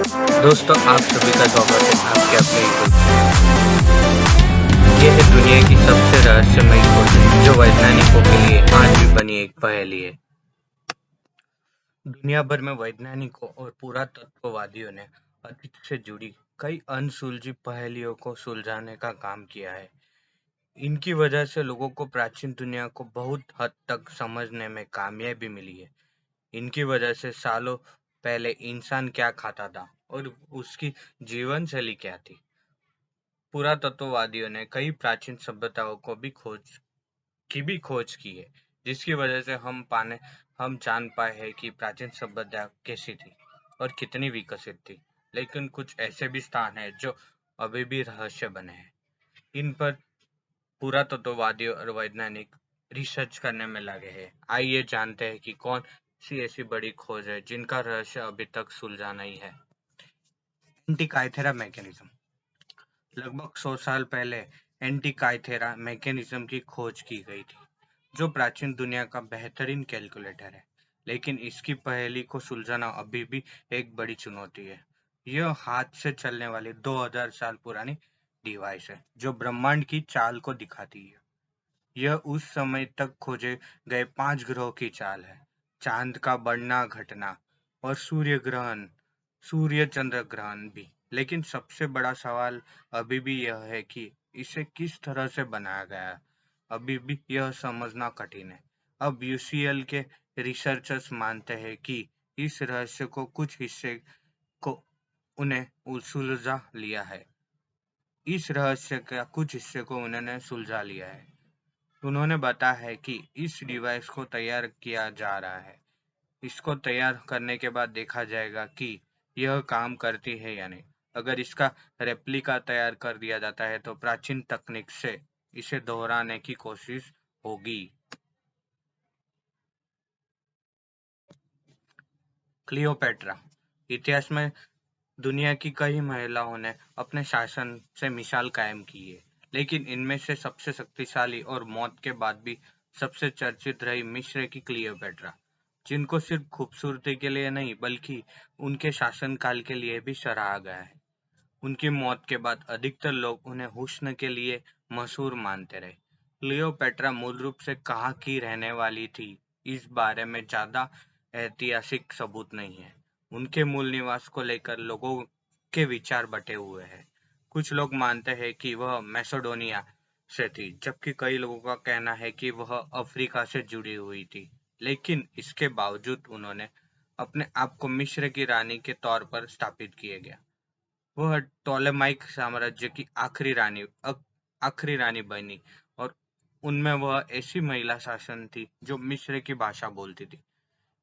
दोस्तों, आप सभी का स्वागत है आपके अपने यूट्यूब। ये है दुनिया की सबसे रहस्यमयी खोज जो वैज्ञानिकों के लिए आज भी बनी एक पहेली है। दुनिया भर में वैज्ञानिकों और पुरातत्ववादियों ने अतीत से जुड़ी कई अनसुलझी पहेलियों को सुलझाने का काम किया है। इनकी वजह से लोगों को प्राचीन दुनिया को बहुत हद तक समझने में कामयाबी मिली है। इनकी वजह से सालों पहले इंसान क्या खाता था और उसकी जीवन शैली क्या थी। पुरातत्ववादियों ने कई प्राचीन सभ्यताओं की भी खोज की है, जिसकी वजह से हम जान पाए हैं कि प्राचीन सभ्यता कैसी थी और कितनी विकसित थी। लेकिन कुछ ऐसे भी स्थान हैं जो अभी भी रहस्य बने हैं। इन पर पुरातत्ववादी और वैज्ञानिक रिसर्च करने में लगे हैं। आइए जानते हैं कि कौन सी ऐसी बड़ी खोज है जिनका रहस्य अभी तक सुलझा नहीं है। Antikythera mechanism. लगभग 100 साल पहले एंटीकाइथेरा मैकेनिज्म की खोज की गई थी, जो प्राचीन दुनिया का बेहतरीन कैलकुलेटर है। लेकिन इसकी पहेली को सुलझाना अभी भी एक बड़ी चुनौती है। यह हाथ से चलने वाली 2000 साल पुरानी डिवाइस है, जो ब्रह्मांड की चाल को दिखाती है। यह उस समय तक खोजे गए 5 ग्रहों की चाल है, चांद का बढ़ना घटना और सूर्य चंद्र ग्रहण भी। लेकिन सबसे बड़ा सवाल अभी भी यह है कि इसे किस तरह से बनाया गया है। अभी भी यह समझना कठिन है। अब यूसीएल के रिसर्चर्स मानते हैं कि इस रहस्य को कुछ हिस्से को उन्हें सुलझा लिया है। इस रहस्य का कुछ हिस्से को उन्होंने सुलझा लिया है। उन्होंने बताया है कि इस डिवाइस को तैयार किया जा रहा है। इसको तैयार करने के बाद देखा जाएगा कि यह काम करती है या नहीं। अगर इसका रेप्लिका तैयार कर दिया जाता है तो प्राचीन तकनीक से इसे दोहराने की कोशिश होगी। क्लियोपेट्रा। इतिहास में दुनिया की कई महिलाओं ने अपने शासन से मिसाल कायम की है, लेकिन इनमें से सबसे शक्तिशाली और मौत के बाद भी सबसे चर्चित रही मिस्र की क्लियोपेट्रा, जिनको सिर्फ खूबसूरती के लिए नहीं बल्कि उनके शासनकाल के लिए भी सराहा गया है। उनकी मौत के बाद अधिकतर लोग उन्हें हुस्न के लिए मशहूर मानते रहे। क्लियोपेट्रा मूल रूप से कहाँ की रहने वाली थी, इस बारे में ज्यादा ऐतिहासिक सबूत नहीं है। उनके मूल निवास को लेकर लोगों के विचार बटे हुए हैं। कुछ लोग मानते हैं कि वह मैसेडोनिया से थी, जबकि कई लोगों का कहना है कि वह अफ्रीका से जुड़ी हुई थी। लेकिन इसके बावजूद उन्होंने अपने आप को मिस्र की रानी के तौर पर स्थापित किया गया। वह टोलेमाइक साम्राज्य की आखिरी रानी बनी और उनमें वह ऐसी महिला शासन थी जो मिस्र की भाषा बोलती थी।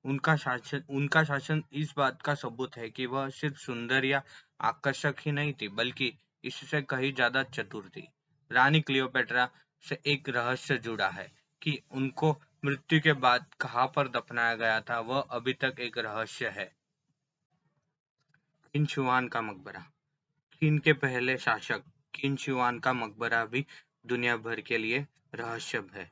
उनका शासन इस बात का सबूत है कि वह सिर्फ सुंदर या आकर्षक ही नहीं थी, बल्कि इससे कहीं ज्यादा चतुर थी। रानी क्लियोपेट्रा से एक रहस्य जुड़ा है कि उनको मृत्यु के बाद कहाँ पर दफनाया गया था, वह अभी तक एक रहस्य है। किन शुआन का मकबरा। चीन के पहले शासक किन शुआन का मकबरा भी दुनिया भर के लिए रहस्य है।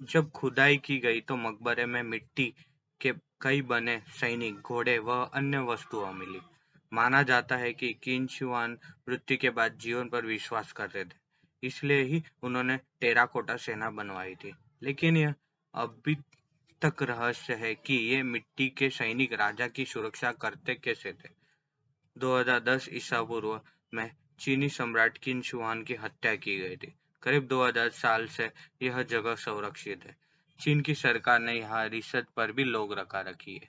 जब खुदाई की गई तो मकबरे में मिट्टी के कई बने सैनिक, घोड़े व अन्य वस्तुएं मिली। माना जाता है कि किन शुआन मृत्यु के बाद जीवन पर विश्वास करते थे, इसलिए ही उन्होंने टेराकोटा सेना बनवाई थी। लेकिन यह अभी तक रहस्य है कि ये मिट्टी के सैनिक राजा की सुरक्षा करते कैसे थे। 2010 ईसा पूर्व में चीनी सम्राट किन शुआन की हत्या की गई थी। करीब 2000 साल से यह जगह संरक्षित है। चीन की सरकार ने यहाँ रिसर्च पर भी लोग रखा रखी है।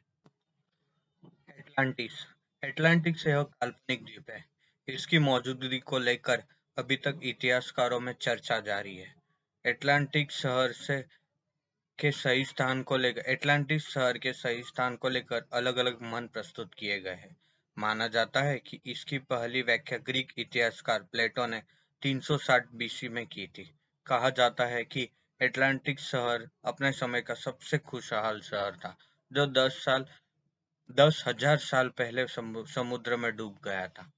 एटलांटिस। एटलांटिस यह काल्पनिक द्वीप है। इसकी मौजूदगी को लेकर अभी तक इतिहासकारों में चर्चा जारी है। एटलांटिक शहर से के सही स्थान को लेकर एटलांटिस शहर के सही स्थान को लेकर अलग-अलग मन प्रस्तुत किए गए हैं। माना जाता है कि इसकी पहली व्याख्या ग्रीक इतिहासकार प्लेटो ने 360 बीसी में की थी। कहा जाता है कि एटलांटिक शहर अपने समय का सबसे खुशहाल शहर था, जो 10,000 साल पहले समुद्र में डूब गया था।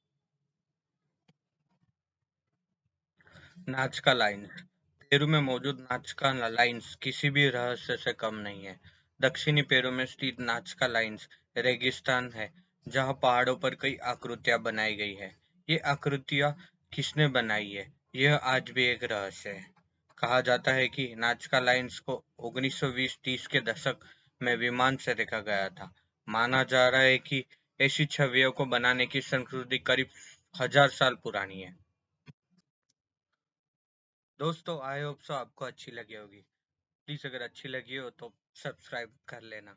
नाजका लाइन्स। पेरू में मौजूद नाजका लाइन्स किसी भी रहस्य से कम नहीं है। दक्षिणी पेरू में स्थित नाजका लाइन्स रेगिस्तान है, जहाँ पहाड़ों पर कई आकृतियां बनाई गई है। ये आकृतियां किसने बनाई है, यह आज भी एक रहस्य है। कहा जाता है कि नाजका लाइन्स को 1920-30 के दशक में विमान से देखा गया था। माना जा रहा है कि ऐसी छवियों को बनाने की संस्कृति करीब 1000 साल पुरानी है। दोस्तों, आई होप सो आपको अच्छी लगी होगी। प्लीज अगर अच्छी लगी हो तो सब्सक्राइब कर लेना।